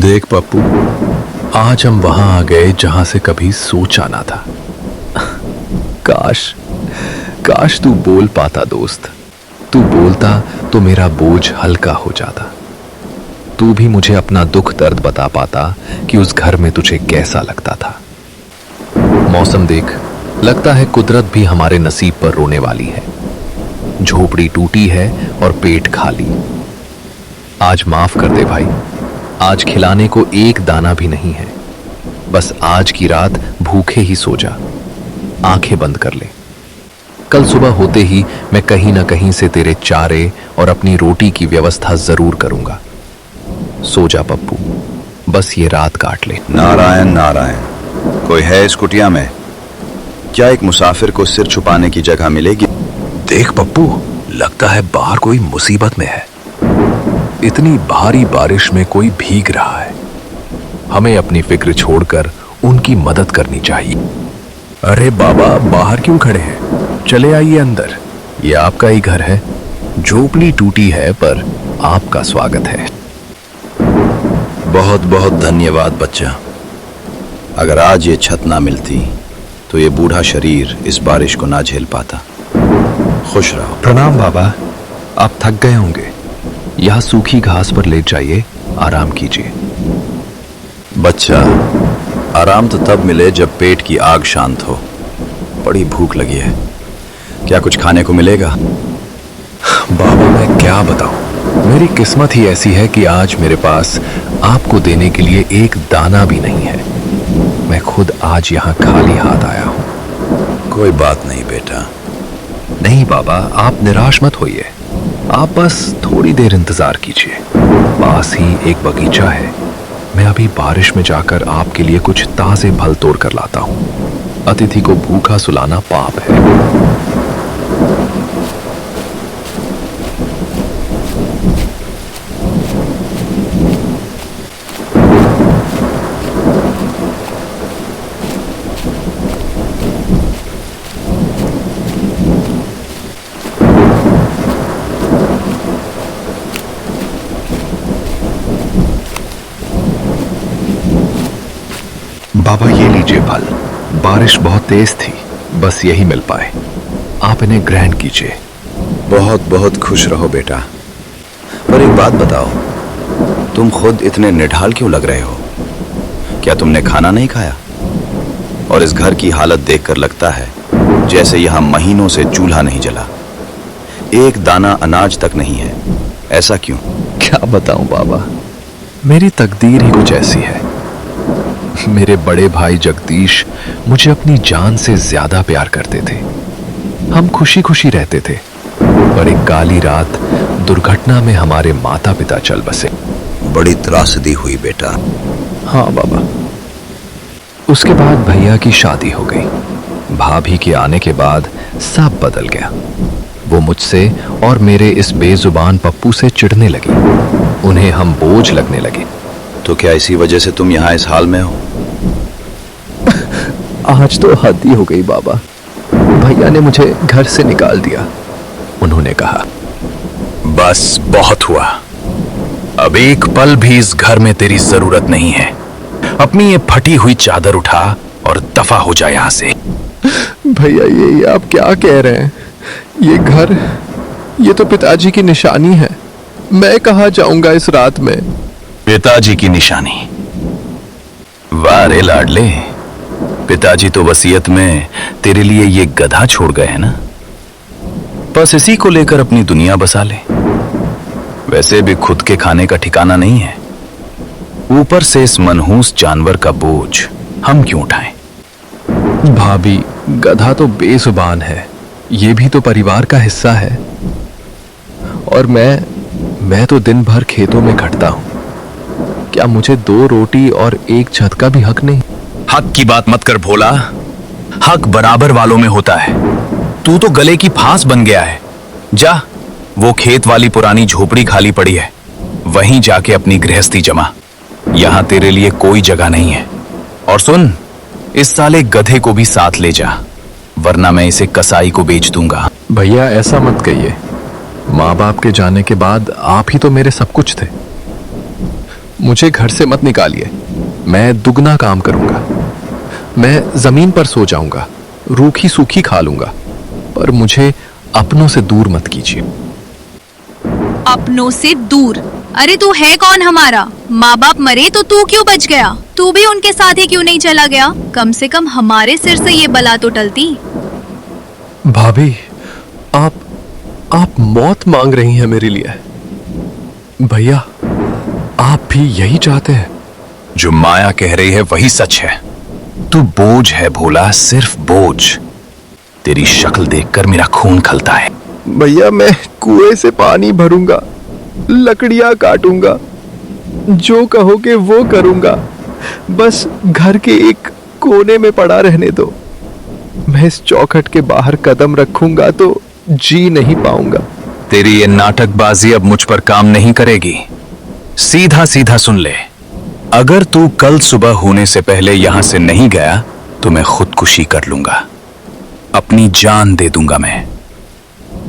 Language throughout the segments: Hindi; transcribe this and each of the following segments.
देख पप्पू, आज हम वहां आ गए जहां से कभी सोचा ना था। काश काश तू बोल पाता दोस्त। तू बोलता तो मेरा बोझ हल्का हो जाता। तू भी मुझे अपना दुख दर्द बता पाता कि उस घर में तुझे कैसा लगता था। मौसम देख, लगता है कुदरत भी हमारे नसीब पर रोने वाली है। झोपड़ी टूटी है और पेट खाली। आज माफ कर दे भाई, आज खिलाने को एक दाना भी नहीं है। बस आज की रात भूखे ही सो जा, आंखें बंद कर ले। कल सुबह होते ही मैं कहीं ना कहीं से तेरे चारे और अपनी रोटी की व्यवस्था जरूर करूंगा। सो जा पप्पू, बस ये रात काट ले। नारायण नारायण, कोई है इस कुटिया में? क्या एक मुसाफिर को सिर छुपाने की जगह मिलेगी? देख पप्पू, लगता है बाहर कोई मुसीबत में है। इतनी भारी बारिश में कोई भीग रहा है। हमें अपनी फिक्र छोड़कर उनकी मदद करनी चाहिए। अरे बाबा, बाहर क्यों खड़े हैं? चले आइए अंदर, ये आपका ही घर है। झोपड़ी टूटी है पर आपका स्वागत है। बहुत बहुत धन्यवाद बच्चा। अगर आज ये छत ना मिलती तो ये बूढ़ा शरीर इस बारिश को ना झेल पाता। खुश रहो। प्रणाम बाबा, आप थक गए होंगे। यहां सूखी घास पर लेट जाइए, आराम कीजिए। बच्चा, आराम तो तब मिले जब पेट की आग शांत हो। बड़ी भूख लगी है, क्या कुछ खाने को मिलेगा? बाबा मैं क्या बताऊं, मेरी किस्मत ही ऐसी है कि आज मेरे पास आपको देने के लिए एक दाना भी नहीं है। मैं खुद आज यहाँ खाली हाथ आया हूं। कोई बात नहीं बेटा। नहीं बाबा, आप निराश मत होइए। आप बस थोड़ी देर इंतजार कीजिए। पास ही एक बगीचा है, मैं अभी बारिश में जाकर आपके लिए कुछ ताजे फल तोड़ कर लाता हूं। अतिथि को भूखा सुलाना पाप है। बाबा ये लीजिए फल। बारिश बहुत तेज थी, बस यही मिल पाए। आप इन्हें ग्रहण कीजिए। बहुत बहुत खुश रहो बेटा। पर एक बात बताओ, तुम खुद इतने निढाल क्यों लग रहे हो? क्या तुमने खाना नहीं खाया? और इस घर की हालत देखकर लगता है जैसे यहां महीनों से चूल्हा नहीं जला, एक दाना अनाज तक नहीं है। ऐसा क्यों? क्या बताऊं बाबा, मेरी तकदीर ही कुछ ऐसी है। मेरे बड़े भाई जगदीश मुझे अपनी जान से ज्यादा प्यार करते थे। हम खुशी खुशी रहते थे, पर एक काली रात दुर्घटना में हमारे माता पिता चल बसे। बड़ी त्रासदी हुई बेटा। हाँ बाबा। उसके बाद भैया की शादी हो गई। भाभी के आने के बाद सब बदल गया। वो मुझसे और मेरे इस बेजुबान पप्पू से चिढ़ने लगी। उन्हें हम बोझ लगने लगे। तो क्या इसी वजह से तुम यहाँ इस हाल में हो? आज तो हद ही हो गई बाबा। भैया ने मुझे घर से निकाल दिया। उन्होंने कहा, बस बहुत हुआ, अब एक पल भी इस घर में तेरी जरूरत नहीं है। अपनी ये फटी हुई चादर उठा और दफा हो जा यहां से। भैया ये आप क्या कह रहे हैं? ये घर, ये तो पिताजी की निशानी है। मैं कहाँ जाऊंगा इस रात में? पिताजी की निशानी? वारे लाडले, पिताजी तो वसीयत में तेरे लिए ये गधा छोड़ गए हैं ना। बस इसी को लेकर अपनी दुनिया बसा ले। वैसे भी खुद के खाने का ठिकाना नहीं है, ऊपर से इस मनहूस जानवर का बोझ हम क्यों उठाएं? भाभी, गधा तो बेजुबान है, ये भी तो परिवार का हिस्सा है। और मैं तो दिन भर खेतों में खटता हूं। क्या मुझे 2 रोटी और एक छत का भी हक नहीं? हक की बात मत कर भोला, हक बराबर वालों में होता है। तू तो गले की फांस बन गया है। जा, वो खेत वाली पुरानी झोपड़ी खाली पड़ी है, वहीं जाके अपनी गृहस्थी जमा। यहां तेरे लिए कोई जगह नहीं है। और सुन, इस साले गधे को भी साथ ले जा, वरना मैं इसे कसाई को बेच दूंगा। भैया ऐसा मत कहिए। माँ बाप के जाने के बाद आप ही तो मेरे सब कुछ थे। मुझे घर से मत निकालिए। मैं दुगना काम करूंगा। मैं जमीन पर सो जाऊंगा, रूखी सूखी खा लूंगा, पर मुझे अपनों से दूर मत कीजिए। अपनों से दूर? अरे तू है कौन हमारा? माँ बाप मरे तो तू क्यों बच गया? तू भी उनके साथ ही क्यों नहीं चला गया? कम से कम हमारे सिर से ये बला तो टलती। भाभी, आप मौत मांग रही हैं मेरे लिए। भैया, आप भी यही चाहते हैं? जो माया कह रही है वही सच है। तू बोझ है भोला, सिर्फ बोझ। तेरी शक्ल देखकर मेरा खून खलता है। भैया, मैं कुएं से पानी भरूंगा, लकड़ियां काटूंगा, जो कहोगे वो करूंगा, बस घर के एक कोने में पड़ा रहने दो। मैं इस चौखट के बाहर कदम रखूंगा तो जी नहीं पाऊंगा। तेरी ये नाटकबाजी अब मुझ पर काम नहीं करेगी। सीधा सीधा सुन ले, अगर तू कल सुबह होने से पहले यहां से नहीं गया तो मैं खुदकुशी कर लूंगा, अपनी जान दे दूंगा मैं।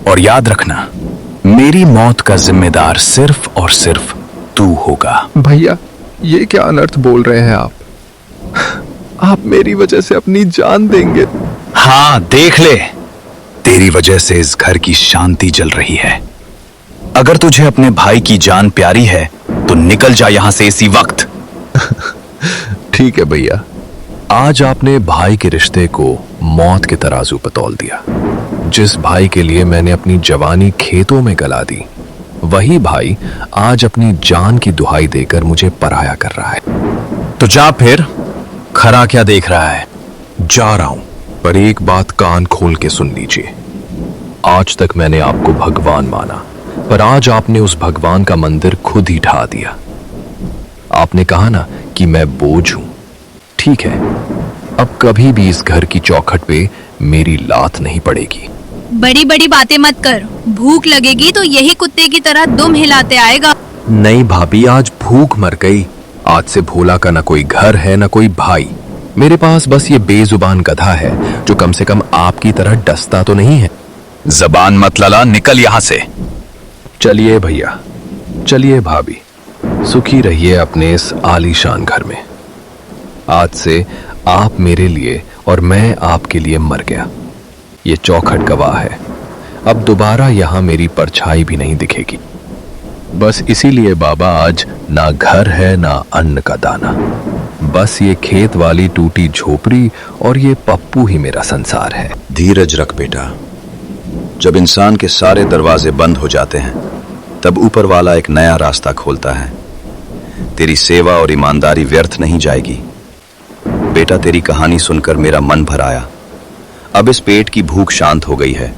और याद रखना, मेरी मौत का जिम्मेदार सिर्फ और सिर्फ तू होगा। भैया, ये क्या अनर्थ बोल रहे हैं आप? आप मेरी वजह से अपनी जान देंगे? हाँ, देख ले, तेरी वजह से इस घर की शांति जल रही है। अगर तुझे अपने भाई की जान प्यारी है तो निकल जा यहां से इसी वक्त। ठीक है भैया, आज आपने भाई के रिश्ते को मौत के तराजू पर तौल दिया। जिस भाई के लिए मैंने अपनी जवानी खेतों में गला दी, वही भाई आज अपनी जान की दुहाई देकर मुझे पराया कर रहा है। तो जा फिर, खरा क्या देख रहा है? जा रहा हूं, पर एक बात कान खोल के सुन लीजिए। आज तक मैंने आपको भगवान माना, पर आज आपने उस भगवान का मंदिर खुद ही ढा दिया। आपने कहा ना कि मैं बोझ हूं। ठीक है, अब कभी भी इस घर की चौखट पे मेरी लात नहीं पड़ेगी। बड़ी बड़ी बातें मत कर। भूख लगेगी तो यही कुत्ते की तरह दुम हिलाते आएगा। नहीं भाभी, आज भूख मर गई। आज से भोला का ना कोई घर है ना कोई भाई। मेरे पास बस ये बेजुबान गधा है जो कम से कम आपकी तरह डसता तो नहीं है। जबान मत लला, निकल यहां से। चलिए भैया, चलिए भाभी, सुखी रहिए अपने इस आलीशान घर में। आज से आप मेरे लिए और मैं आपके लिए मर गया। ये चौखट गवाह है। अब दोबारा यहां मेरी परछाई भी नहीं दिखेगी। बस इसीलिए बाबा आज ना घर है ना अन्न का दाना। बस ये खेत वाली टूटी झोपड़ी और ये पप्पू ही मेरा संसार है। धीरज रख बेटा। जब इंसान के सारे दरवाजे बंद हो जाते हैं, तब ऊपर वाला एक नया रास्ता खोलता है। तेरी सेवा और ईमानदारी व्यर्थ नहीं जाएगी। बेटा, तेरी कहानी सुनकर मेरा मन भर आया। अब इस पेट की भूख शांत हो गई है।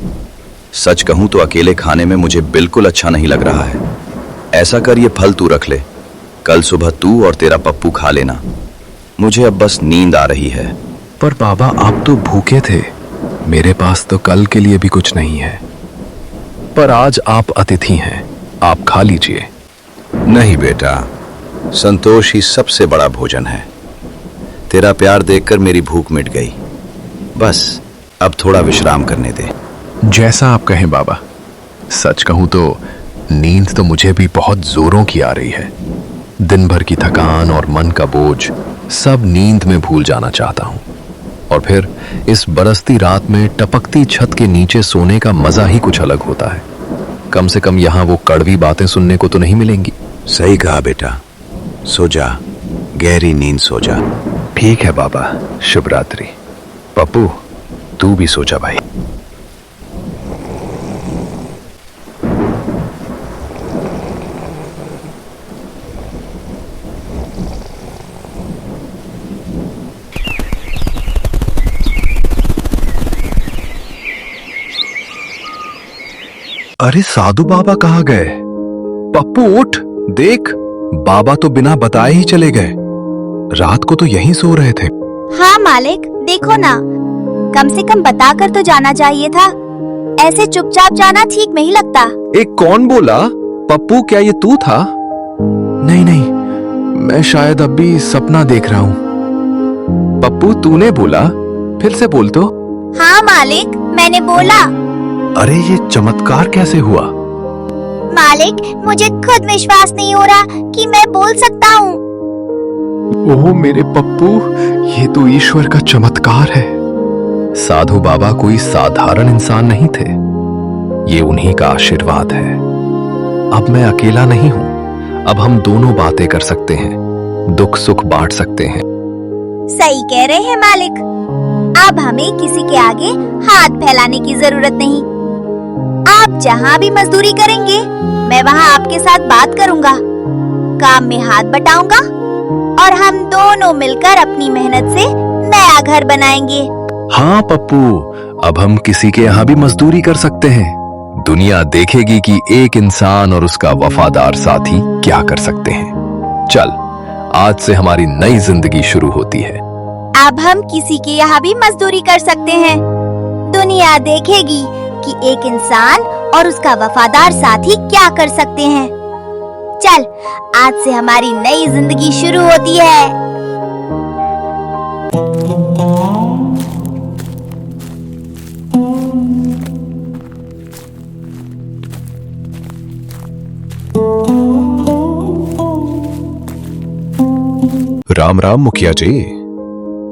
सच कहूं तो अकेले खाने में मुझे बिल्कुल अच्छा नहीं लग रहा है। ऐसा कर, ये फल तू रख ले। कल सुबह तू और तेरा पप्पू खा लेना। मुझे अब बस नींद आ रही है। पर बाबा, आप तो भूखे थे। मेरे पास तो कल के लिए भी कुछ नहीं है। पर आज आप अतिथि हैं, आप खा लीजिए। नहीं बेटा, संतोष ही सबसे बड़ा भोजन है। तेरा प्यार देखकर मेरी भूख मिट गई। बस अब थोड़ा विश्राम करने दे। जैसा आप कहें बाबा। सच कहूं तो नींद तो मुझे भी बहुत जोरों की आ रही है। दिन भर की थकान और मन का बोझ सब नींद में भूल जाना चाहता हूं। और फिर इस बरसती रात में टपकती छत के नीचे सोने का मजा ही कुछ अलग होता है। कम से कम यहां वो कड़वी बातें सुनने को तो नहीं मिलेंगी। सही कहा बेटा, सो जा, गहरी नींद सो जा। ठीक है बाबा, शुभ रात्रि। पप्पू, तू भी सो जा भाई। अरे साधु बाबा कहाँ गए? पप्पू उठ, देख, बाबा तो बिना बताए ही चले गए। रात को तो यहीं सो रहे थे। हाँ मालिक, देखो ना, कम से कम बताकर तो जाना चाहिए था। ऐसे चुपचाप जाना ठीक नहीं लगता। एक कौन बोला? पप्पू, क्या ये तू था? नहीं नहीं, मैं शायद अब भी सपना देख रहा हूँ। पप्पू, तूने बोला? फिर से बोल तो। हाँ मालिक, मैंने बोला। अरे ये चमत्कार कैसे हुआ? मालिक, मुझे खुद विश्वास नहीं हो रहा कि मैं बोल सकता हूँ। ओह मेरे पप्पू, ये तो ईश्वर का चमत्कार है। साधु बाबा कोई साधारण इंसान नहीं थे, ये उन्हीं का आशीर्वाद है। अब मैं अकेला नहीं हूं, अब हम दोनों बातें कर सकते हैं, दुख सुख बांट सकते हैं। सही कह रहे हैं मालिक, अब हमें किसी के आगे हाथ फैलाने की जरूरत नहीं। आप जहाँ भी मजदूरी करेंगे, मैं वहाँ आपके साथ बात करूँगा, काम में हाथ बटाऊंगा और हम दोनों मिलकर अपनी मेहनत से नया घर बनाएंगे। हाँ पप्पू, अब हम किसी के यहाँ भी मजदूरी कर सकते हैं। दुनिया देखेगी कि एक इंसान और उसका वफादार साथी क्या कर सकते हैं। चल, आज से हमारी नई जिंदगी शुरू होती है। अब हम किसी के यहाँ भी मजदूरी कर सकते हैं। दुनिया देखेगी कि एक इंसान और उसका वफादार साथी क्या कर सकते हैं। चल, आज से हमारी नई जिंदगी शुरू होती है। राम राम मुखिया जी।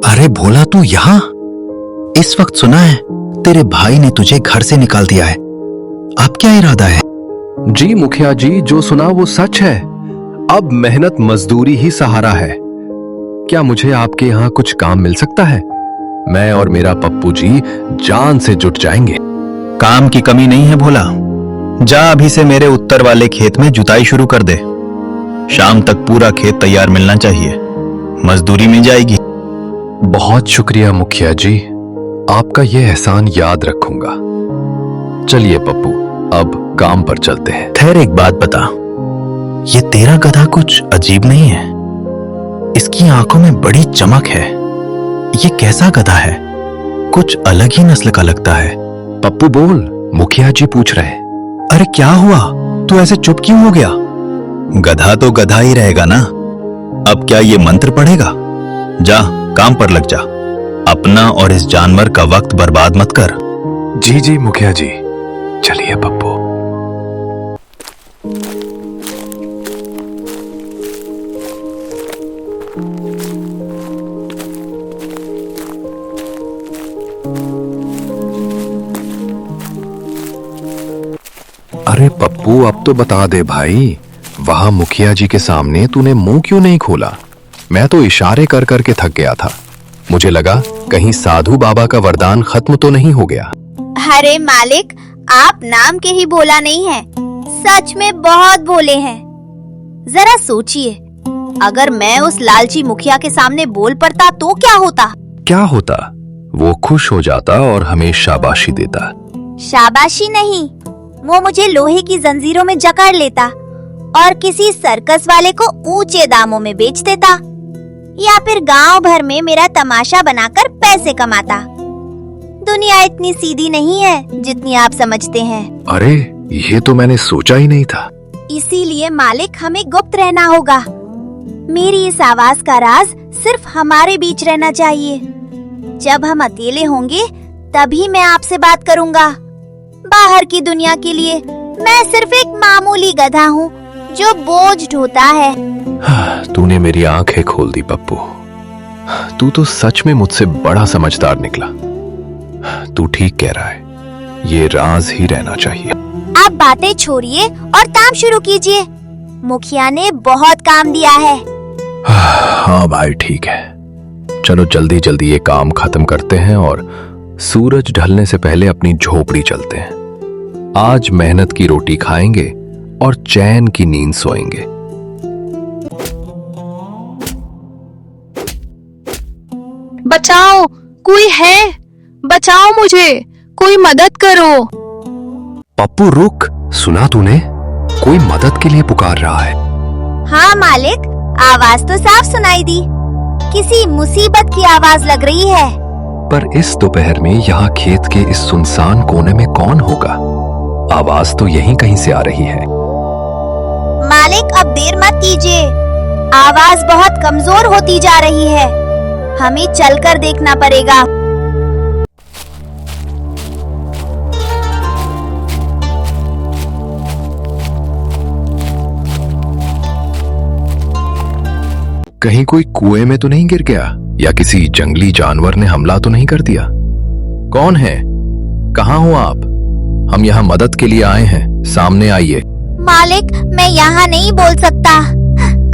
अरे भोला, तू यहाँ? इस वक्त सुना है तेरे भाई ने तुझे घर से निकाल दिया है। अब क्या इरादा है? जी मुखिया जी, जो सुना वो सच है। अब मेहनत मजदूरी ही सहारा है। क्या मुझे आपके यहाँ कुछ काम मिल सकता है? मैं और मेरा पप्पू जी जान से जुट जाएंगे। काम की कमी नहीं है भोला। जा अभी से मेरे उत्तर वाले खेत में जुताई शुरू कर दे। शाम तक पूरा खेत तैयार मिलना चाहिए, मजदूरी मिल जाएगी। बहुत शुक्रिया मुखिया जी, आपका ये एहसान याद रखूंगा। चलिए पप्पू, अब काम पर चलते हैं। ठहर, एक बात बता, ये तेरा गधा कुछ अजीब नहीं है? इसकी आंखों में बड़ी चमक है। ये कैसा गधा है? कुछ अलग ही नस्ल का लगता है। पप्पू बोल, मुखिया जी पूछ रहे हैं। अरे क्या हुआ? तू ऐसे चुप क्यों हो गया? गधा तो गधा ही रहेगा ना। अब क्या ये मंत्र पढ़ेगा? जा, काम पर लग जा। अपना और इस जानवर का वक्त बर्बाद मत कर। जी जी मुखिया जी, चलिए पप्पू। अरे पप्पू, अब तो बता दे भाई, वहां मुखिया जी के सामने तूने मुंह क्यों नहीं खोला? मैं तो इशारे कर करके थक गया था। मुझे लगा कहीं साधु बाबा का वरदान खत्म तो नहीं हो गया। अरे मालिक, आप नाम के ही भोला नहीं हैं, सच में बहुत भोले हैं। जरा सोचिए, अगर मैं उस लालची मुखिया के सामने बोल पड़ता तो क्या होता? क्या होता? वो खुश हो जाता और हमें शाबाशी देता। शाबाशी नहीं, वो मुझे लोहे की जंजीरों में जकड़ लेता और किसी सर्कस वाले को ऊंचे दामों में बेच देता, या फिर गांव भर में मेरा तमाशा बनाकर पैसे कमाता। दुनिया इतनी सीधी नहीं है जितनी आप समझते हैं। अरे, ये तो मैंने सोचा ही नहीं था। इसीलिए मालिक, हमें गुप्त रहना होगा। मेरी इस आवाज का राज सिर्फ हमारे बीच रहना चाहिए। जब हम अकेले होंगे तभी मैं आपसे बात करूंगा। बाहर की दुनिया के लिए मैं सिर्फ एक मामूली गधा हूँ जो बोझ ढोता है। तूने मेरी आंखें खोल दी पप्पू। तू तो सच में मुझसे बड़ा समझदार निकला। तू ठीक कह रहा है, ये राज ही रहना चाहिए। आप बातें छोड़िए और काम शुरू कीजिए। मुखिया ने बहुत काम दिया है। हाँ भाई, ठीक है। चलो जल्दी जल्दी ये काम खत्म करते हैं और सूरज ढलने से पहले अपनी झोपड़ी चलते हैं। आज मेहनत की रोटी खाएंगे और चैन की नींद सोएंगे। बचाओ, कोई है? बचाओ मुझे, कोई मदद करो। पप्पू रुक, सुना तूने? कोई मदद के लिए पुकार रहा है। हाँ मालिक, आवाज तो साफ सुनाई दी। किसी मुसीबत की आवाज लग रही है। पर इस दोपहर में यहाँ खेत के इस सुनसान कोने में कौन होगा? आवाज तो यहीं कहीं से आ रही है। मालिक, अब देर मत कीजिए, आवाज बहुत कमजोर होती जा रही है। हमें चलकर देखना पड़ेगा। कहीं कोई कुएं में तो नहीं गिर गया या किसी जंगली जानवर ने हमला तो नहीं कर दिया? कौन है? कहाँ हो आप? हम यहाँ मदद के लिए आए हैं, सामने आइए। मालिक, मैं यहाँ नहीं बोल सकता।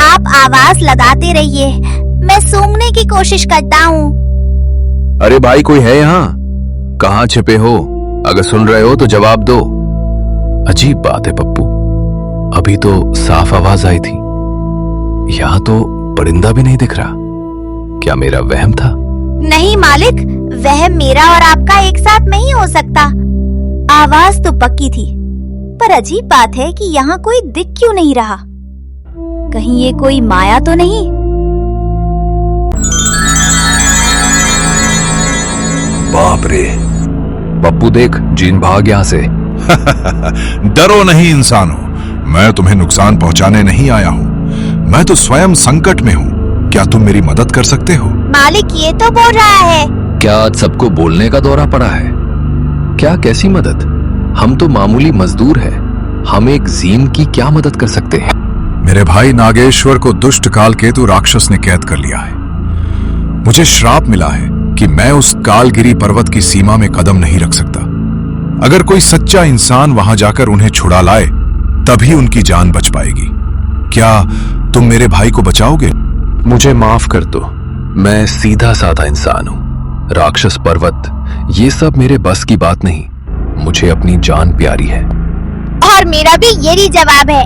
आप आवाज लगाते रहिए, मैं सूंघने की कोशिश करता हूँ। अरे भाई, कोई है यहाँ? कहाँ छिपे हो? अगर सुन रहे हो तो जवाब दो। अजीब बात है पप्पू, अभी तो साफ आवाज आई थी, यहाँ तो परिंदा भी नहीं दिख रहा। क्या मेरा वहम था? नहीं मालिक, वह मेरा और आपका एक साथ नहीं हो सकता। आवाज तो पक्की थी, पर अजीब बात है कि यहाँ कोई दिख क्यों नहीं रहा। कहीं ये कोई माया तो नहीं? बाप रे, पप्पू देख, जीन भाग यहाँ से। डरो नहीं इंसानों, मैं तुम्हें नुकसान पहुंचाने नहीं आया हूँ। मैं तो स्वयं संकट में हूँ। क्या तुम मेरी मदद कर सकते हो? मालिक ये तो बोल रहा है। क्या आज सबको बोलने का दौरा पड़ा है? क्या, कैसी मदद? हम तो मामूली मजदूर हैं, हम एक जीन की क्या मदद कर सकते हैं? मेरे भाई नागेश्वर को दुष्ट काल केतु राक्षस ने कैद कर लिया है। मुझे श्राप मिला है कि मैं उस कालगिरी पर्वत की सीमा में कदम नहीं रख सकता। अगर कोई सच्चा इंसान वहां जाकर उन्हें छुड़ा लाए, तभी उनकी जान बच पाएगी। क्या तुम मेरे भाई को बचाओगे? मुझे माफ कर दो, मैं सीधा साधा इंसान हूँ। राक्षस पर्वत, ये सब मेरे बस की बात नहीं। मुझे अपनी जान प्यारी है। और मेरा भी यही जवाब है।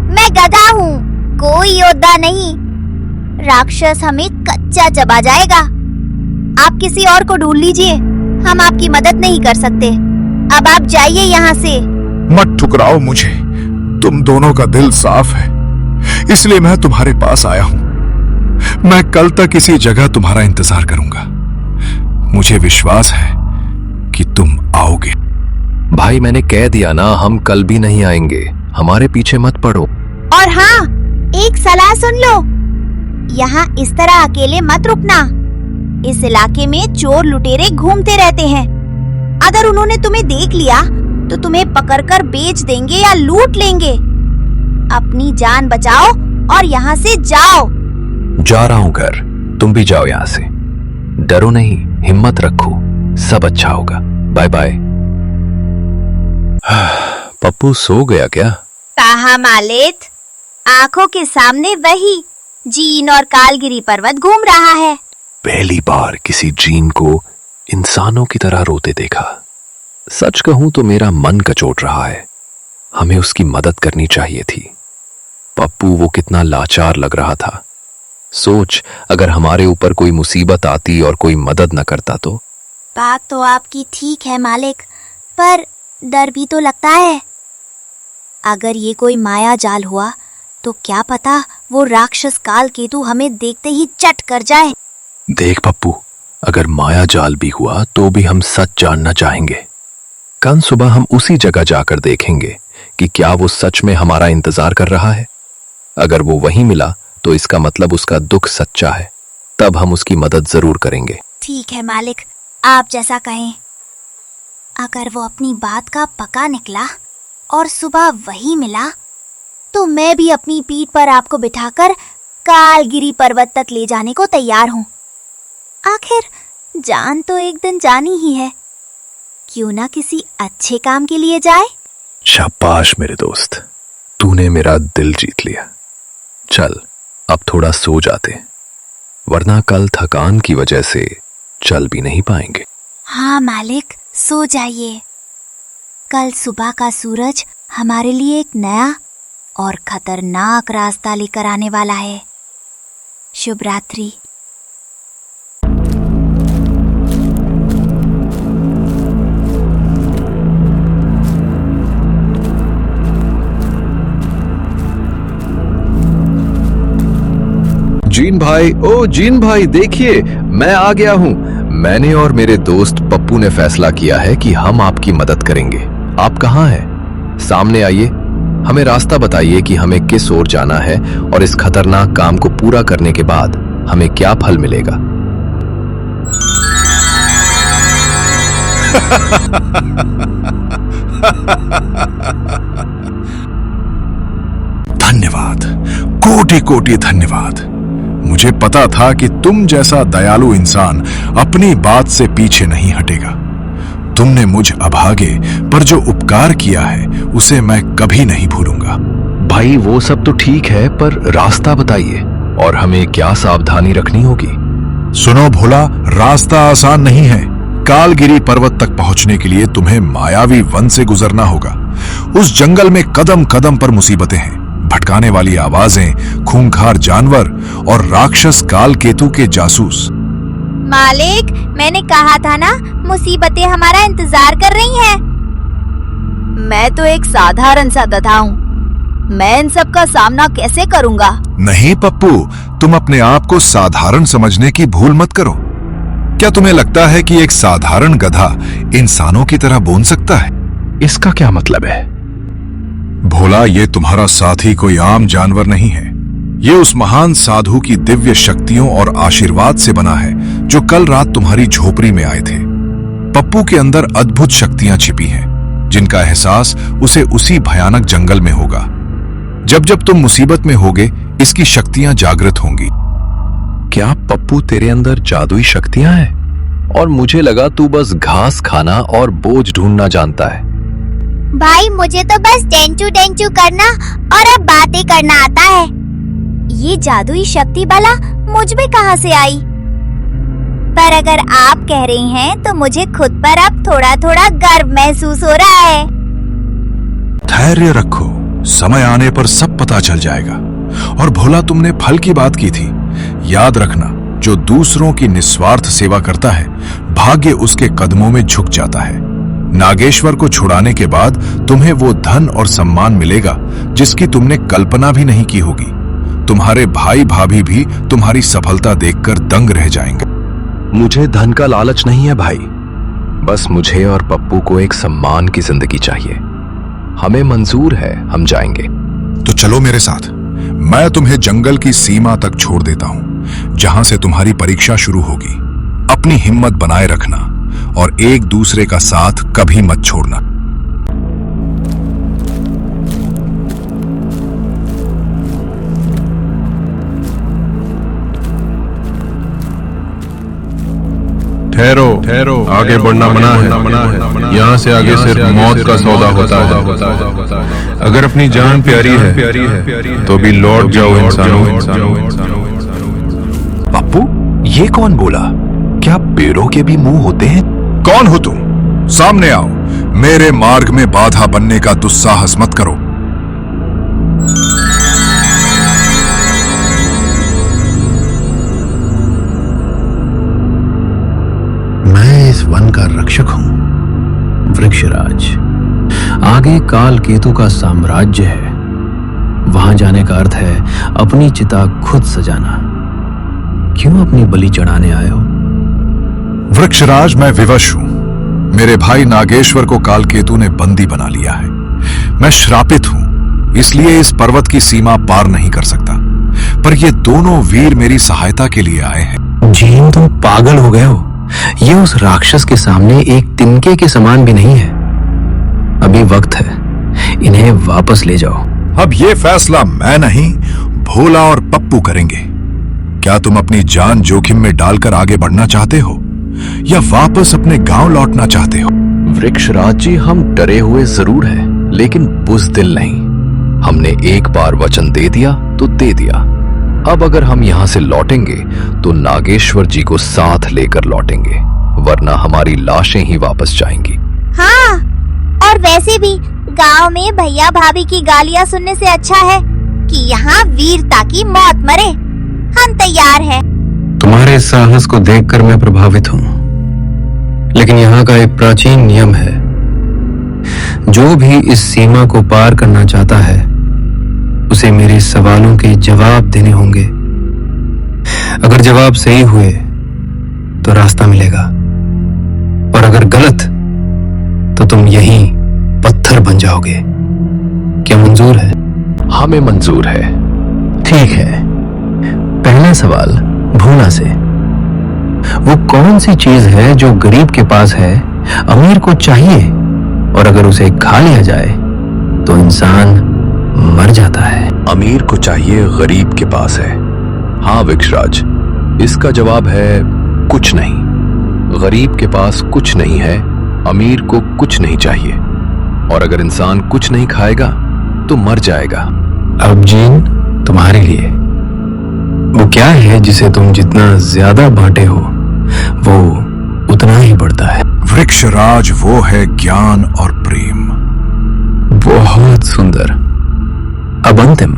मैं गधा हूँ, कोई योद्धा नहीं। राक्षस हमें कच्चा चबा जाएगा। आप किसी और को ढूंढ लीजिए, हम आपकी मदद नहीं कर सकते। अब आप जाइए यहाँ से। मत ठुकराओ मुझे, तुम दोनों का दिल साफ है, इसलिए मैं तुम्हारे पास आया हूं। मैं कल तक इसी जगह तुम्हारा इंतजार करूंगा। मुझे विश्वास है कि तुम आओगे। भाई, मैंने कह दिया ना, हम कल भी नहीं आएंगे। हमारे पीछे मत पड़ो। और हाँ, एक सलाह सुन लो, यहाँ इस तरह अकेले मत रुकना। इस इलाके में चोर लुटेरे घूमते रहते हैं। अगर उन्होंने तुम्हें देख लिया तो तुम्हें पकड़कर बेच देंगे या लूट लेंगे। अपनी जान बचाओ और यहाँ से जाओ। जा रहा हूं घर, तुम भी जाओ यहाँ से। डरो नहीं, हिम्मत रखो, सब अच्छा होगा। Bye bye. पप्पू सो गया क्या? कहा मालिक, आंखों के सामने वही जीन और कालगिरी पर्वत घूम रहा है। पहली बार किसी जीन को इंसानों की तरह रोते देखा। सच कहूं तो मेरा मन कचोट रहा है। हमें उसकी मदद करनी चाहिए थी। पप्पू वो कितना लाचार लग रहा था। सोच, अगर हमारे ऊपर कोई मुसीबत आती और कोई मदद न करता तो। बात तो आपकी ठीक है मालिक, पर डर भी तो लगता है। अगर ये कोई माया जाल हुआ तो क्या पता वो राक्षस काल केतु हमें देखते ही चट कर जाए। देख पप्पू, अगर माया जाल भी हुआ तो भी हम सच जानना चाहेंगे। कल सुबह हम उसी जगह जाकर देखेंगे कि क्या वो सच में हमारा इंतजार कर रहा है। अगर वो वहीं मिला तो इसका मतलब उसका दुख सच्चा है। तब हम उसकी मदद जरूर करेंगे। ठीक है मालिक, आप जैसा कहें। अगर वो अपनी बात का पक्का निकला और सुबह वही मिला तो मैं भी अपनी पीठ पर आपको बिठाकर कालगिरी पर्वत तक ले जाने को तैयार हूँ। आखिर जान तो एक दिन जानी ही है, क्यों ना किसी अच्छे काम के लिए जाए। शाबाश मेरे दोस्त, तूने मेरा दिल जीत लिया। चल अब थोड़ा सो जाते, वरना कल थकान की वजह से चल भी नहीं पाएंगे। हाँ मालिक, सो जाइए। कल सुबह का सूरज हमारे लिए एक नया और खतरनाक रास्ता लेकर आने वाला है। शुभ रात्रि। जीन भाई, ओ जीन भाई, देखिए मैं आ गया हूँ। मैंने और मेरे दोस्त पप्पू ने फैसला किया है कि हम आपकी मदद करेंगे। आप कहाँ हैं? सामने आइए, हमें रास्ता बताइए कि हमें किस ओर जाना है और इस खतरनाक काम को पूरा करने के बाद हमें क्या फल मिलेगा। धन्यवाद, कोटि कोटि धन्यवाद। मुझे पता था कि तुम जैसा दयालु इंसान अपनी बात से पीछे नहीं हटेगा। तुमने मुझ अभागे पर जो उपकार किया है उसे मैं कभी नहीं भूलूंगा। भाई वो सब तो ठीक है, पर रास्ता बताइए और हमें क्या सावधानी रखनी होगी। सुनो भोला, रास्ता आसान नहीं है। कालगिरी पर्वत तक पहुंचने के लिए तुम्हें मायावी वन से गुजरना होगा। उस जंगल में कदम कदम पर मुसीबतें हैं, भटकाने वाली आवाजें, खूंखार जानवर और राक्षस काल केतु के जासूस। मालिक, मैंने कहा था ना, मुसीबतें हमारा इंतजार कर रही हैं। मैं तो एक साधारण सा गधा हूँ, मैं इन सब का सामना कैसे करूँगा? नहीं पप्पू, तुम अपने आप को साधारण समझने की भूल मत करो। क्या तुम्हें लगता है कि एक साधारण गधा इंसानों की तरह बोल सकता है? इसका क्या मतलब है? भोला, ये तुम्हारा साथी कोई आम जानवर नहीं है। ये उस महान साधु की दिव्य शक्तियों और आशीर्वाद से बना है जो कल रात तुम्हारी झोपड़ी में आए थे। पप्पू के अंदर अद्भुत शक्तियां छिपी हैं, जिनका एहसास उसे उसी भयानक जंगल में होगा। जब जब तुम मुसीबत में होगे, इसकी शक्तियां जागृत होंगी। क्या पप्पू तेरे अंदर जादुई शक्तियां हैं? और मुझे लगा तू बस घास खाना और बोझ ढूंढना जानता है। भाई, मुझे तो बस डेंचू डेंचू करना और अब बातें करना आता है। ये जादुई शक्ति भला मुझ में कहाँ से आई? पर अगर आप कह रही हैं तो मुझे खुद पर अब थोड़ा थोड़ा गर्व महसूस हो रहा है। धैर्य रखो, समय आने पर सब पता चल जाएगा। और भोला, तुमने फल की बात की थी, याद रखना, जो दूसरों की निस्वार्थ सेवा करता है, भाग्य उसके कदमों में झुक जाता है। नागेश्वर को छुड़ाने के बाद तुम्हें वो धन और सम्मान मिलेगा जिसकी तुमने कल्पना भी नहीं की होगी। तुम्हारे भाई भाभी भी तुम्हारी सफलता देखकर दंग रह जाएंगे। मुझे धन का लालच नहीं है भाई, बस मुझे और पप्पू को एक सम्मान की जिंदगी चाहिए। हमें मंजूर है, हम जाएंगे। तो चलो मेरे साथ, मैं तुम्हें जंगल की सीमा तक छोड़ देता हूं, जहां से तुम्हारी परीक्षा शुरू होगी। अपनी हिम्मत बनाए रखना और एक दूसरे का साथ कभी मत छोड़ना। ठहरो ठहरो, आगे बढ़ना मना है। यहाँ से आगे सिर्फ मौत का सौदा होता है। अगर अपनी जान प्यारी है तो भी लौट जाओ इंसानों। पप्पू, ये कौन बोला? क्या पेड़ों के भी मुंह होते हैं? कौन हो तुम? सामने आओ। मेरे मार्ग में बाधा बनने का दुस्साहस मत करो। मैं इस वन का रक्षक हूं, वृक्षराज। आगे काल केतु का साम्राज्य है। वहां जाने का अर्थ है अपनी चिता खुद सजाना। क्यों अपनी बलि चढ़ाने आए हो? वृक्षराज, मैं विवश हूं। मेरे भाई नागेश्वर को काल केतु ने बंदी बना लिया है। मैं श्रापित हूं, इसलिए इस पर्वत की सीमा पार नहीं कर सकता। पर ये दोनों वीर मेरी सहायता के लिए आए हैं। जीन, तुम पागल हो गए हो। ये उस राक्षस के सामने एक तिनके के समान भी नहीं है। अभी वक्त है, इन्हें वापस ले जाओ। अब ये फैसला मैं नहीं, भोला और पप्पू करेंगे। क्या तुम अपनी जान जोखिम में डालकर आगे बढ़ना चाहते हो या वापस अपने गांव लौटना चाहते हो? वृक्षराज जी, हम डरे हुए जरूर हैं, लेकिन बुज़दिल नहीं। हमने एक बार वचन दे दिया तो दे दिया। अब अगर हम यहाँ से लौटेंगे तो नागेश्वर जी को साथ लेकर लौटेंगे, वरना हमारी लाशें ही वापस जाएंगी। हाँ, और वैसे भी गांव में भैया भाभी की गालियां सुनने से अच्छा है कि यहाँ वीरता की मौत मरे। हम तैयार हैं। तुम्हारे साहस को देखकर मैं प्रभावित हूं, लेकिन यहाँ का एक प्राचीन नियम है, जो भी इस सीमा को पार करना चाहता है उसे मेरे सवालों के जवाब देने होंगे। अगर जवाब सही हुए तो रास्ता मिलेगा, और अगर गलत तो तुम यहीं पत्थर बन जाओगे। क्या मंजूर है? हमें मंजूर है। ठीक है। पहला सवाल भोला से। वो कौन सी चीज है जो गरीब के पास है, अमीर को चाहिए, और अगर उसे खा लिया जाए तो इंसान मर जाता है? अमीर को चाहिए, गरीब के पास है। हाँ वृक्षराज, इसका जवाब है कुछ नहीं। गरीब के पास कुछ नहीं है, अमीर को कुछ नहीं चाहिए, और अगर इंसान कुछ नहीं खाएगा तो मर जाएगा। अब जीन तुम्हारे लिए वो क्या है जिसे तुम जितना ज्यादा बांटे हो वो उतना ही बढ़ता है। वृक्षराज वो है ज्ञान और प्रेम। बहुत सुंदर। अब अंतिम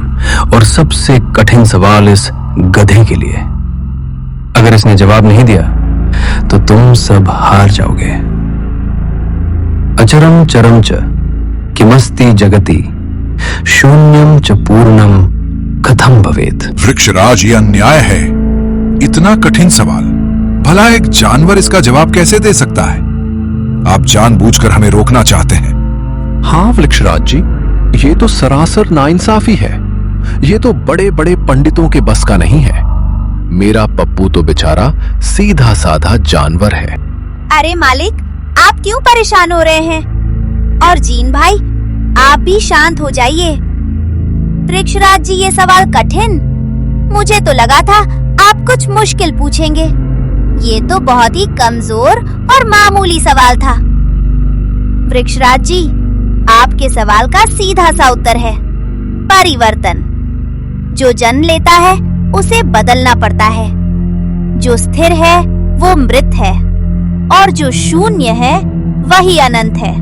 और सबसे कठिन सवाल इस गधे के लिए। अगर इसने जवाब नहीं दिया तो तुम सब हार जाओगे। अचरम चरम च किमस्ति जगति शून्यम च पूर्णम कथम भवेत। वृक्षराज, ये अन्याय है। इतना कठिन सवाल, भला एक जानवर इसका जवाब कैसे दे सकता है? आप जानबूझकर हमें रोकना चाहते हैं। हाँ वृक्षराज जी, ये तो सरासर नाइंसाफी है। ये तो बड़े बड़े पंडितों के बस का नहीं है। मेरा पप्पू तो बेचारा सीधा साधा जानवर है। अरे मालिक, आप क्यों परेशान हो रहे हैं? और जीन भाई, आप भी शांत हो जाइए। वृक्षराज जी, ये सवाल कठिन? मुझे तो लगा था आप कुछ मुश्किल पूछेंगे। ये तो बहुत ही कमजोर और मामूली सवाल था। वृक्षराज जी, आपके सवाल का सीधा सा उत्तर है परिवर्तन। जो जन्म लेता है उसे बदलना पड़ता है। जो स्थिर है वो मृत है, और जो शून्य है वही अनंत है।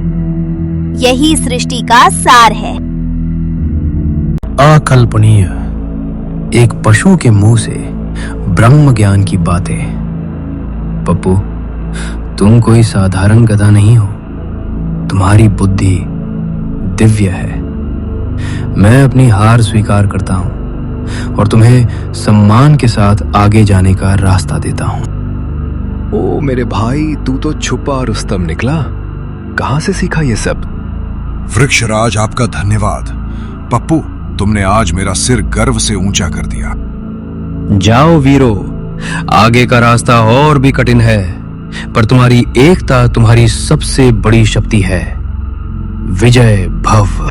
यही सृष्टि का सार है। अकल्पनीय। एक पशु के मुंह से ब्रह्म ज्ञान की बातें। पप्पू, तुम कोई साधारण गधा नहीं हो। तुम्हारी बुद्धि दिव्य है। मैं अपनी हार स्वीकार करता हूं और तुम्हें सम्मान के साथ आगे जाने का रास्ता देता हूं। ओ मेरे भाई, तू तो छुपा रुस्तम निकला। कहां से सीखा ये सब? वृक्षराज, आपका धन्यवाद। पप्पू, तुमने आज मेरा सिर गर्व से ऊंचा कर दिया। जाओ वीरो, आगे का रास्ता और भी कठिन है, पर तुम्हारी एकता तुम्हारी सबसे बड़ी शक्ति है। विजय भव।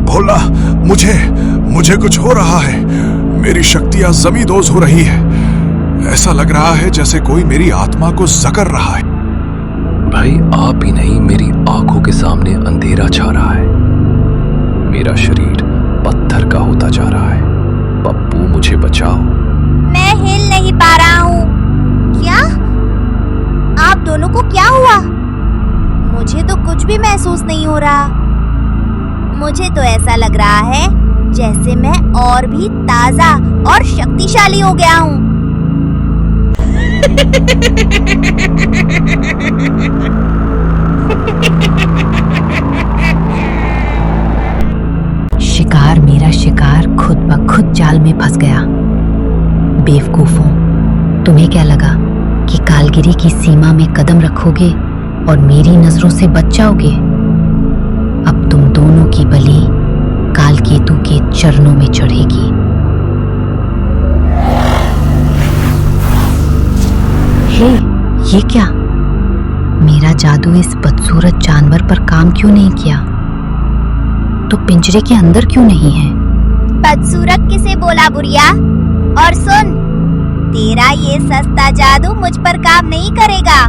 भोला, मुझे कुछ हो रहा है। मेरी शक्तियां जमींदोज हो रही है। ऐसा लग रहा है जैसे कोई मेरी आत्मा को जकड़ रहा है। भाई, आप ही नहीं, मेरी आंखों के सामने अंधेरा छा रहा है। मेरा शरीर पत्थर का होता जा रहा है। पप्पू, मुझे बचाओ। मैं हिल नहीं पा रहा हूँ। क्या? आप दोनों को क्या हुआ? मुझे तो कुछ भी महसूस नहीं हो रहा। मुझे तो ऐसा लग रहा है जैसे मैं और भी ताजा और शक्तिशाली हो गया हूँ। शिकार, मेरा शिकार खुद ब खुद जाल में फंस गया। बेवकूफों, तुम्हें क्या लगा कि कालगिरी की सीमा में कदम रखोगे और मेरी नजरों से बच जाओगे? अब तुम दोनों की बलि कालकेतु के चरणों में चढ़ेगी। हे, ये क्या? मेरा जादू इस बदसूरत जानवर पर काम क्यों नहीं किया? तो पिंजरे के अंदर क्यों नहीं है? बदसूरत किसे बोला बुढ़िया? और सुन, तेरा ये सस्ता जादू मुझ पर काम नहीं करेगा।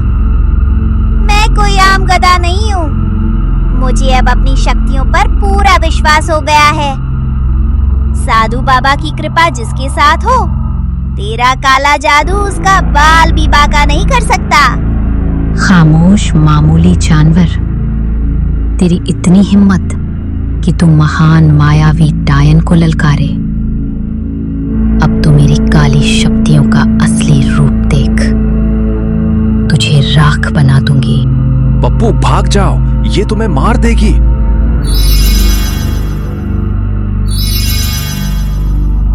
मैं कोई आम गधा नहीं हूँ। मुझे अब अपनी शक्तियों पर पूरा विश्वास हो गया है। साधु बाबा की कृपा जिसके साथ हो, तेरा काला जादू उसका बाल भी बांका नहीं कर सकता। खामोश मामूली जानवर, तेरी इतनी हिम्मत कि तुम महान मायावी डायन को ललकारे। अब तो मेरी काली शक्तियों का असली रूप देख। तुझे राख बना दूंगी। पप्पू, भाग जाओ, ये तुम्हें मार देगी।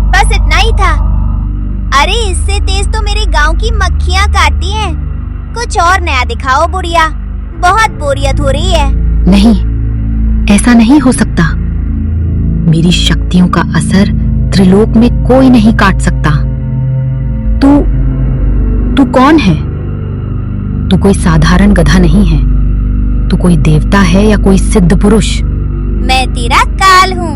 बस इतना ही था। अरे, इससे तेज तो मेरे गांव की मक्खियां काटती हैं। कुछ और नया दिखाओ बुढ़िया, बहुत बोरियत हो रही है। नहीं, ऐसा नहीं हो सकता। मेरी शक्तियों का असर त्रिलोक में कोई नहीं काट सकता। तू कौन है? तू कोई साधारण गधा नहीं है। तू कोई देवता है या कोई सिद्ध पुरुष? मैं तेरा काल हूँ।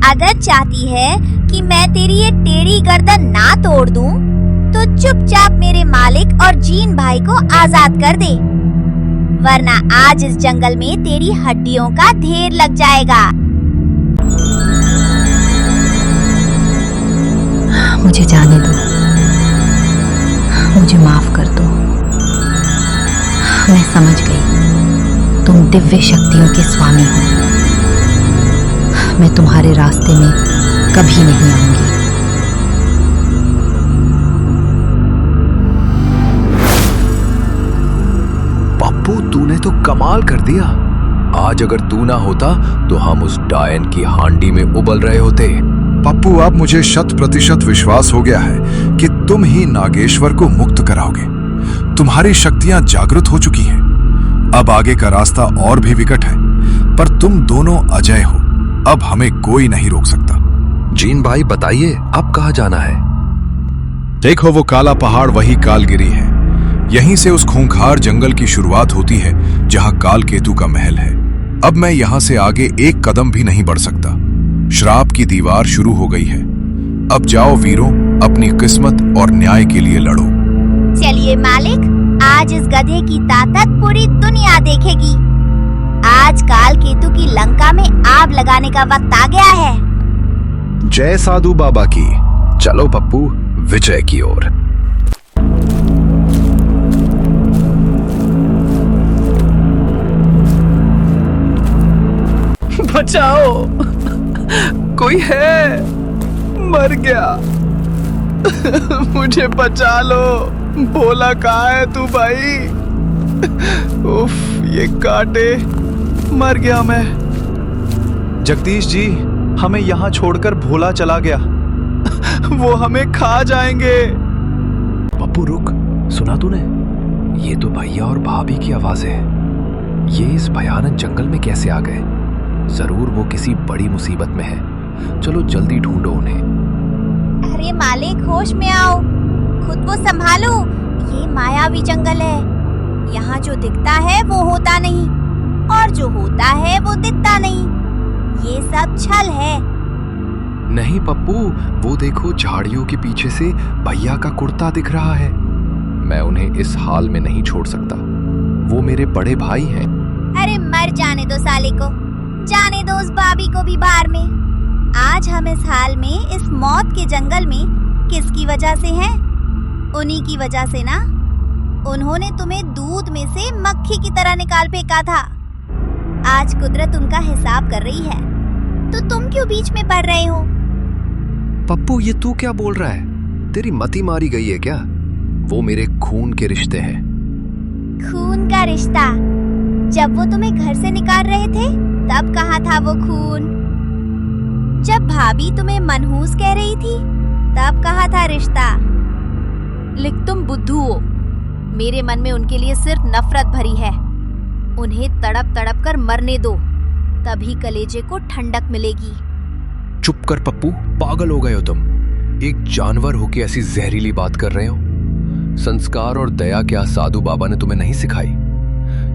अगर चाहती है कि मैं तेरी ये टेढ़ी गर्दन ना तोड़ दूं, तो चुपचाप मेरे मालिक और जीन भाई को आजाद कर दे, वरना आज इस जंगल में तेरी हड्डियों का ढेर लग जाएगा। मुझे जाने दो, मुझे माफ कर दो। मैं समझ गई, तुम दिव्य शक्तियों के स्वामी हो। मैं तुम्हारे रास्ते में कभी नहीं आऊंगी। पप्पू, तूने तो कमाल कर दिया। आज अगर तू ना होता तो हम उस डायन की हांडी में उबल रहे होते। पप्पू, अब मुझे 100% विश्वास हो गया है कि तुम ही नागेश्वर को मुक्त कराओगे। तुम्हारी शक्तियां जागृत हो चुकी हैं। अब आगे का रास्ता और भी विकट है, पर तुम दोनों अजय हो। अब हमें कोई नहीं रोक सकता। जीन भाई, बताइए अब कहाँ जाना है? देखो, वो काला पहाड़ वही कालगिरी है। यहीं से उस खूंखार जंगल की शुरुआत होती है जहां काल केतु का महल है। अब मैं यहां से आगे एक कदम भी नहीं बढ़ सकता। श्राप की दीवार शुरू हो गई है। अब जाओ वीरों, अपनी किस्मत और न्याय के लिए लड़ो। चलिए मालिक, आज इस गधे की ताकत पूरी दुनिया देखेगी। आज काल केतु की लंका में आग लगाने का वक्त आ गया है। जय साधु बाबा की। चलो पप्पू, विजय की ओर। बचाओ, कोई है, मर गया। मुझे बचा लो। भोला कहाँ है तू भाई? उफ, ये कांटे, मर गया मैं। जगदीश जी, हमें यहाँ छोड़कर भोला चला गया। वो हमें खा जाएंगे। पप्पू रुक, सुना तूने? ये तो भैया और भाभी की आवाजें हैं। ये इस भयानक जंगल में कैसे आ गए? जरूर वो किसी बड़ी मुसीबत में है। चलो जल्दी ढूंढो उन्हें। अरे मालिक, होश में आओ, खुद को संभालो। ये मायावी जंगल है। यहाँ जो दिखता है वो होता नहीं, और जो होता है वो दिखता नहीं। ये सब छल है। नहीं पप्पू, वो देखो, झाड़ियों के पीछे से भैया का कुर्ता दिख रहा है। मैं उन्हें इस हाल में नहीं छोड़ सकता। वो मेरे बड़े भाई हैं। अरे मर जाने दो साले को, जाने दो उस भाभी को भी बाहर में। आज हम इस हाल में, इस मौत के जंगल में किसकी वजह से हैं? उन्हीं की वजह से ना। उन्होंने तुम्हें दूध में से मक्खी की तरह निकाल फेंका था। आज कुदरत उनका हिसाब कर रही है, तो तुम क्यों बीच में पड़ रहे हो? पप्पू, ये तू क्या बोल रहा है? तेरी मती मारी गई है क्या? वो मेरे खून के रिश्ते हैं। खून का रिश्ता? जब वो तुम्हें घर से निकाल रहे थे तब कहा था वो खून। जब भाभी तुम्हें मनहूस कह रही थी तब कहा था रिश्ता। लेकिन तुम बुद्धू हो। मेरे मन में उनके लिए सिर्फ नफरत भरी है। उन्हें तड़प तड़प कर मरने दो, तभी कलेजे को ठंडक मिलेगी। चुप कर पप्पू, पागल हो गए हो तुम। एक जानवर होके ऐसी जहरीली बात कर रहे हो। संस्कार और दया क्या साधु बाबा ने तुम्हें नहीं सिखाई?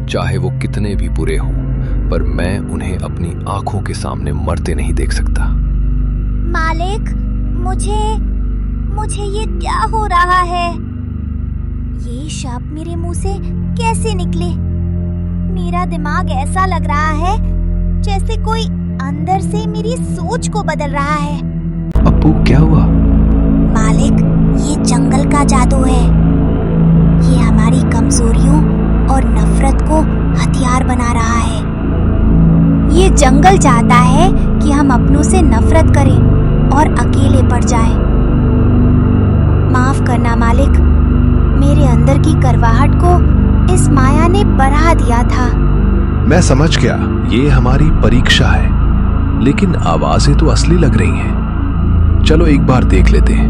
चाहे वो कितने भी बुरे हों, पर मैं उन्हें अपनी आंखों के सामने मरते नहीं देख सकता। मालिक, मुझे ये क्या हो रहा है? ये शब्द मेरे मुंह से कैसे निकले? मेरा दिमाग ऐसा लग रहा है जैसे कोई अंदर से मेरी सोच को बदल रहा है। पप्पू, क्या हुआ? मालिक, ये जंगल का जादू है। ये हमारी कमजोरियों और नफरत को हथियार बना रहा है। ये जंगल चाहता है कि हम अपनों से नफरत करें और अकेले पड़ जाएं। माफ करना मालिक, मेरे अंदर की करवाहट को इस माया ने बढ़ा दिया था। मैं समझ गया, ये हमारी परीक्षा है, लेकिन आवाजें तो असली लग रही हैं। चलो एक बार देख लेते हैं।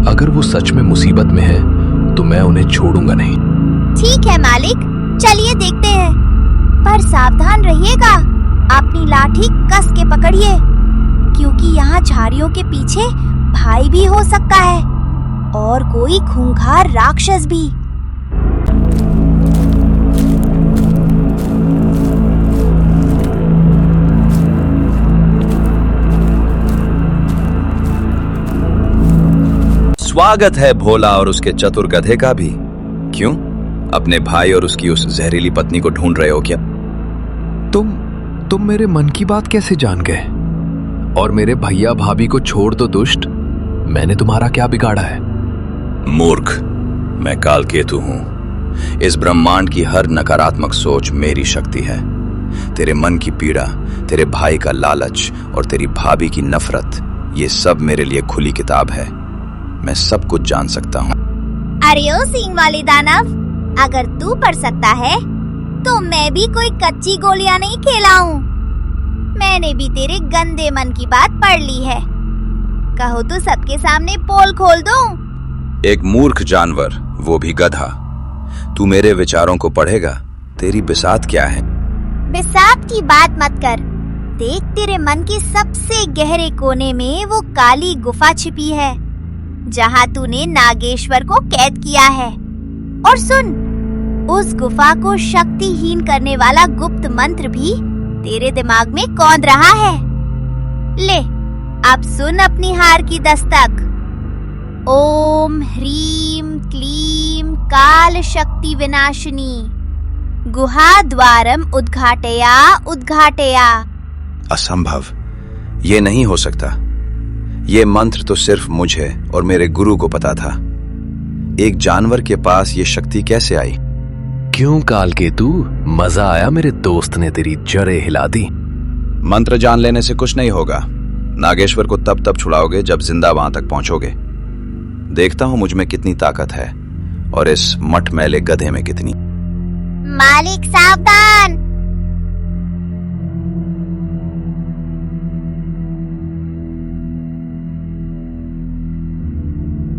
अगर वो सच में मुसीबत में है तो मैं उन्हें छोड़ूंगा नहीं। ठीक है मालिक, चलिए देखते हैं, पर सावधान रहिएगा। अपनी लाठी कस के पकड़िए, झाड़ियों के पीछे भाई भी हो सकता है और कोई खूंखार राक्षस भी। स्वागत है भोला और उसके चतुर गधे का भी। क्यों, अपने भाई और उसकी उस जहरीली पत्नी को ढूंढ रहे हो क्या? तुम मेरे मन की बात कैसे जान गए? और मेरे भैया भाभी को छोड़ दो दुष्ट, मैंने तुम्हारा क्या बिगाड़ा है? मूर्ख, मैं कालकेतु हूं। इस ब्रह्मांड की हर नकारात्मक सोच मेरी शक्ति है। तेरे मन की पीड़ा, तेरे भाई का लालच और तेरी भाभी की नफरत, ये सब मेरे लिए खुली किताब है। मैं सब कुछ जान सकता हूँ। अरे ओ सींग वाले दानव, अगर तू पढ़ सकता है तो मैं भी कोई कच्ची गोलियां नहीं खेला हूँ। मैंने भी तेरे गंदे मन की बात पढ़ ली है। कहो तो सबके सामने पोल खोल दूं? एक मूर्ख जानवर, वो भी गधा, तू मेरे विचारों को पढ़ेगा? तेरी बिसात क्या है? बिसात की बात मत कर। देख, तेरे मन के सबसे गहरे कोने में वो काली गुफा छिपी है जहाँ तूने नागेश्वर को कैद किया है। और सुन, उस गुफा को शक्तिहीन करने वाला गुप्त मंत्र भी तेरे दिमाग में कौंध रहा है। ले, अब सुन अपनी हार की दस्तक। ओम ह्रीम क्लीम काल शक्ति विनाशिनी गुहा द्वारम उद्घाटया उद्घाटया। असंभव, ये नहीं हो सकता। ये मंत्र तो सिर्फ मुझे और मेरे गुरु को पता था। एक जानवर के पास ये शक्ति कैसे आई? क्यों कालकेतु, मजा आया? मेरे दोस्त ने तेरी जड़ें हिला दी। मंत्र जान लेने से कुछ नहीं होगा। नागेश्वर को तब छुड़ाओगे जब जिंदा वहां तक पहुंचोगे। देखता हूं मुझ में कितनी ताकत है और इस मटमैले गधे में कितनी। मालिक सावधान!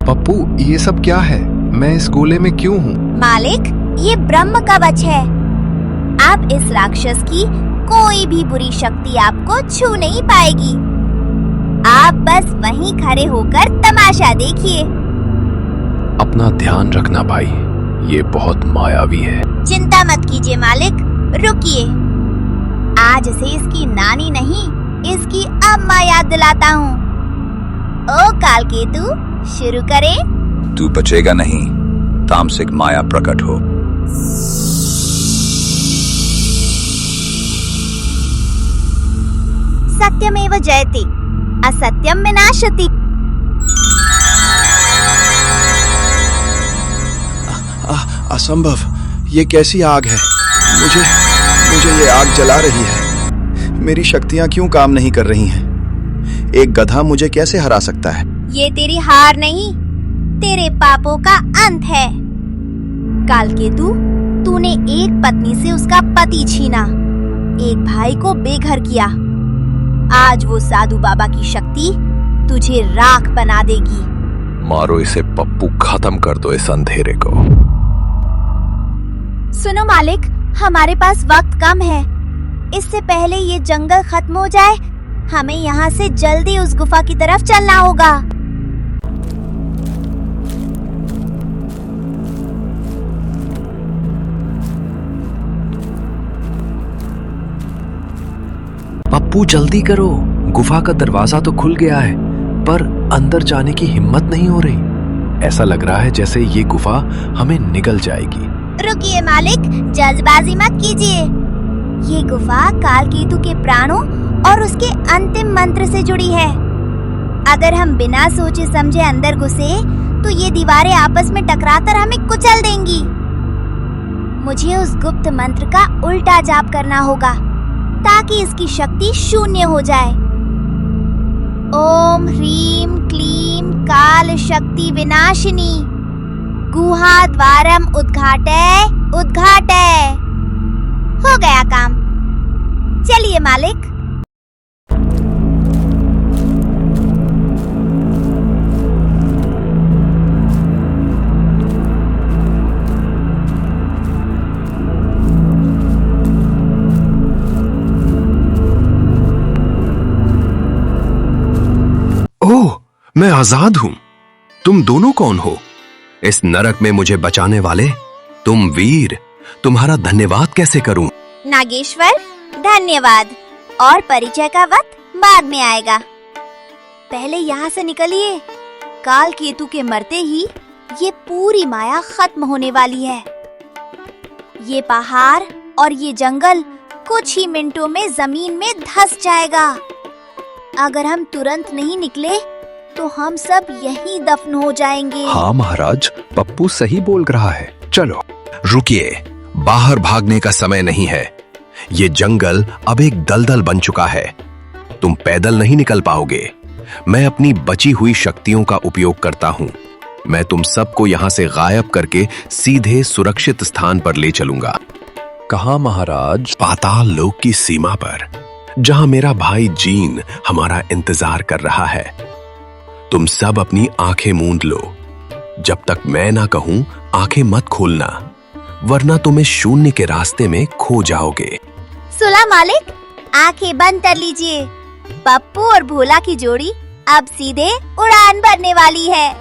पप्पू, ये सब क्या है? मैं इस गोले में क्यों हूँ? मालिक, ये ब्रह्म कवच है। अब इस राक्षस की कोई भी बुरी शक्ति आपको छू नहीं पाएगी। आप बस वहीं खड़े होकर तमाशा देखिए। अपना ध्यान रखना भाई, ये बहुत मायावी है। चिंता मत कीजिए मालिक, रुकिए। आज से इसकी नानी नहीं, इसकी अम्मा याद दिलाता हूँ। ओ कालकेतु, शुरू करें? तू बचेगा नहीं, तामसिक माया प्रकट हो। सत्यमेव जयते, असत्यम विनाशति। असंभव, ये कैसी आग है? मुझे ये आग जला रही है। मेरी शक्तियां क्यों काम नहीं कर रही हैं? एक गधा मुझे कैसे हरा सकता है? ये तेरी हार नहीं, तेरे पापों का अंत है। कालकेतु, तूने एक पत्नी से उसका पति छीना, एक भाई को बेघर किया। आज वो साधु बाबा की शक्ति तुझे राख बना देगी। मारो इसे पप्पू, खत्म कर दो इस अंधेरे को। सुनो मालिक, हमारे पास वक्त कम है। इससे पहले ये जंगल खत्म हो जाए, हमें यहाँ से जल्दी उस गुफा की तरफ चलना होगा। पप्पू जल्दी करो, गुफा का दरवाजा तो खुल गया है पर अंदर जाने की हिम्मत नहीं हो रही। ऐसा लग रहा है जैसे ये गुफा हमें निगल जाएगी। रुकिए मालिक, जल्दबाजी मत कीजिए। ये गुफा कालकेतु के प्राणों और उसके अंतिम मंत्र से जुड़ी है। अगर हम बिना सोचे समझे अंदर घुसे तो ये दीवारें आपस में टकराकर हमें कुचल देंगी। मुझे उस गुप्त मंत्र का उल्टा जाप करना होगा ताकि इसकी शक्ति शून्य हो जाए। ओम ह्रीम क्लीम काल शक्ति विनाशिनी गुहा द्वारम उद्घाटय उद्घाटय। हो गया काम। चलिए मालिक। मैं आजाद हूं। तुम दोनों कौन हो? इस नरक में मुझे बचाने वाले तुम वीर, तुम्हारा धन्यवाद कैसे करूं? नागेश्वर, धन्यवाद। और परिचय का वक्त बाद में आएगा। पहले यहाँ से निकलिए। काल केतु के मरते ही ये पूरी माया खत्म होने वाली है। ये पहाड़ और ये जंगल कुछ ही मिनटों में जमीन में धंस जाएगा। अगर हम तुरंत नहीं निकले तो हम सब यहीं दफन हो जाएंगे। हाँ महाराज, पप्पू सही बोल रहा है। चलो। रुकिए, बाहर भागने का समय नहीं है। ये जंगल अब एक दलदल बन चुका है। तुम पैदल नहीं निकल पाओगे। मैं अपनी बची हुई शक्तियों का उपयोग करता हूं। मैं तुम सबको यहां से गायब करके सीधे सुरक्षित स्थान पर ले चलूंगा। कहाँ महाराज? पाताल लोक की सीमा पर, जहां मेरा भाई जीन हमारा इंतजार कर रहा है। तुम सब अपनी आंखें मूंद लो। जब तक मैं ना कहूं आंखें मत खोलना, वरना तुम इस शून्य के रास्ते में खो जाओगे। सुला मालिक, आंखें बंद कर लीजिए। पप्पू और भोला की जोड़ी अब सीधे उड़ान भरने वाली है।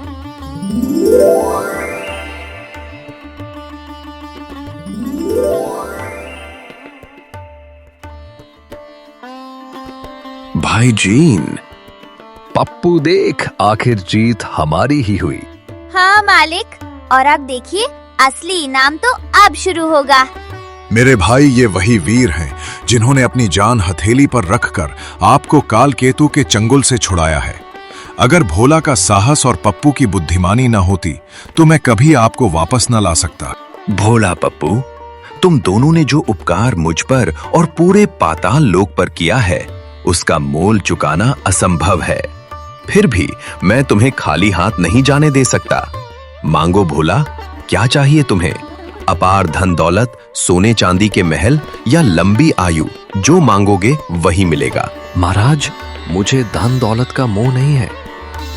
भाई जीन। पप्पू देख, आखिर जीत हमारी ही हुई। हाँ मालिक, और अब देखिए असली इनाम तो अब शुरू होगा। मेरे भाई ये वही वीर हैं जिन्होंने अपनी जान हथेली पर रखकर आपको काल केतु के चंगुल से छुड़ाया है। अगर भोला का साहस और पप्पू की बुद्धिमानी न होती तो मैं कभी आपको वापस न ला सकता। भोला पप्पू, तुम दोनों ने जो उपकार मुझ पर और पूरे पाताल लोक पर किया है, उसका मोल चुकाना असंभव है। फिर भी मैं तुम्हें खाली हाथ नहीं जाने दे सकता। मांगो भोला, क्या चाहिए तुम्हें? अपार धन दौलत, सोने चांदी के महल या लंबी आयु? जो मांगोगे वही मिलेगा। महाराज, मुझे धन दौलत का मोह नहीं है।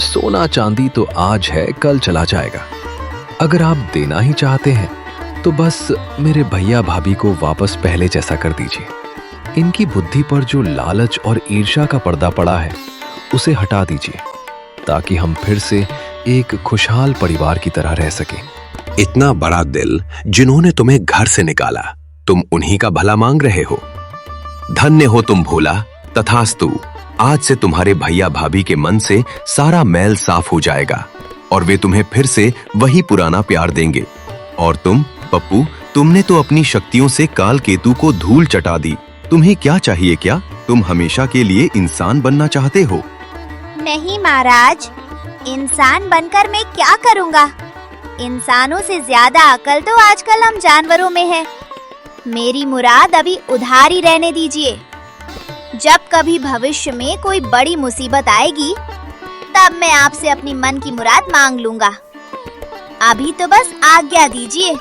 सोना चांदी तो आज है, कल चला जाएगा। अगर आप देना ही चाहते हैं तो बस मेरे भैया भाभी को वापस पहले जैसा कर दीजिए। इनकी बुद्धि पर जो लालच और ईर्ष्या का पर्दा पड़ा है उसे हटा दीजिए, ताकि हम फिर से एक खुशहाल परिवार की तरह रह सकें। इतना बड़ा दिल जिन्होंने तुम्हें घर से निकाला, तुम उन्हीं का भला मांग रहे हो। धन्य हो तुम भोला। तथास्तु। आज से तुम्हारे भैया भाभी के मन से सारा मैल साफ हो जाएगा और वे तुम्हें फिर से वही पुराना प्यार देंगे। और तुम पप्पू, तुमने तो अपनी शक्तियों से काल केतु को धूल चटा दी। तुम्हें क्या चाहिए? क्या तुम हमेशा के लिए इंसान बनना चाहते हो? नहीं महाराज, इंसान बनकर मैं क्या करूँगा? इंसानों से ज्यादा अकल तो आजकल हम जानवरों में है। मेरी मुराद अभी उधार ही रहने दीजिए। जब कभी भविष्य में कोई बड़ी मुसीबत आएगी तब मैं आपसे अपनी मन की मुराद मांग लूंगा। अभी तो बस आज्ञा दीजिए।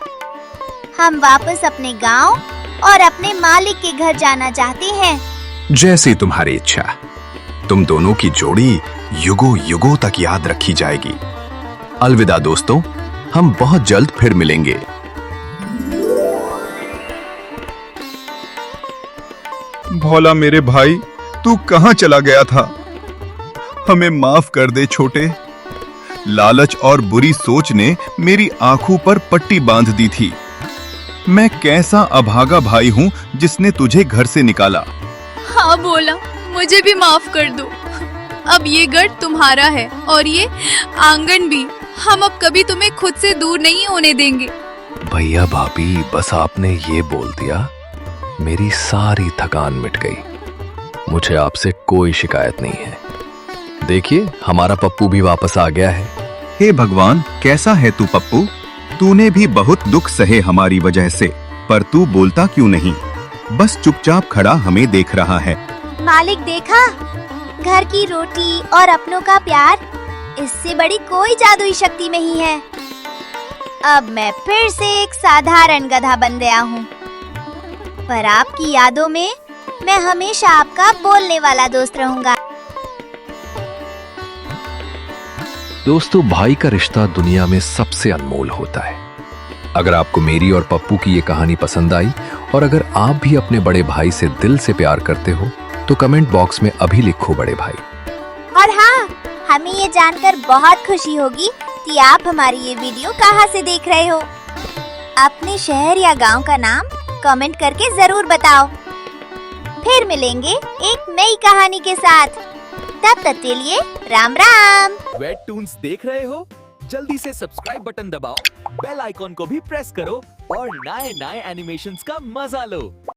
हम वापस अपने गांव और अपने मालिक के घर जाना चाहते हैं। जैसी तुम्हारी इच्छा। तुम दोनों की जोड़ी युगों युगों तक याद रखी जाएगी। अलविदा दोस्तों, हम बहुत जल्द फिर मिलेंगे। भोला मेरे भाई, तू कहां चला गया था? हमें माफ कर दे छोटे। लालच और बुरी सोच ने मेरी आंखों पर पट्टी बांध दी थी। मैं कैसा अभागा भाई हूं जिसने तुझे घर से निकाला। हाँ बोला, मुझे भी माफ कर दो। अब ये गढ़ तुम्हारा है और ये आंगन भी। हम अब कभी तुम्हें खुद से दूर नहीं होने देंगे। भैया भाभी, बस आपने ये बोल दिया, मेरी सारी थकान मिट गई। मुझे आपसे कोई शिकायत नहीं है। देखिए, हमारा पप्पू भी वापस आ गया है। हे भगवान, कैसा है तू पप्पू? तूने भी बहुत दुख सहे हमारी वजह से, पर तू बोलता क्यों नहीं? बस चुपचाप खड़ा हमें देख रहा है। मालिक देखा, घर की रोटी और अपनों का प्यार, इससे बड़ी कोई जादुई शक्ति नहीं है। अब मैं फिर से एक साधारण गधा बन गया हूँ, पर आपकी यादों में मैं हमेशा आपका बोलने वाला दोस्त रहूंगा। दोस्तों, भाई का रिश्ता दुनिया में सबसे अनमोल होता है। अगर आपको मेरी और पप्पू की ये कहानी पसंद आई और अगर आप भी अपने बड़े भाई से दिल से प्यार करते हो तो कमेंट बॉक्स में अभी लिखो बड़े भाई। और हाँ, हमें ये जानकर बहुत खुशी होगी कि आप हमारी ये वीडियो कहाँ से देख रहे हो। अपने शहर या गांव का नाम कमेंट करके जरूर बताओ। फिर मिलेंगे एक नई कहानी के साथ। तब तक के लिए राम राम। वेबटून्स देख रहे हो? जल्दी से सब्सक्राइब बटन दबाओ, बेल आइकॉन को भी प्रेस करो और नए एनिमेशंस का मजा लो।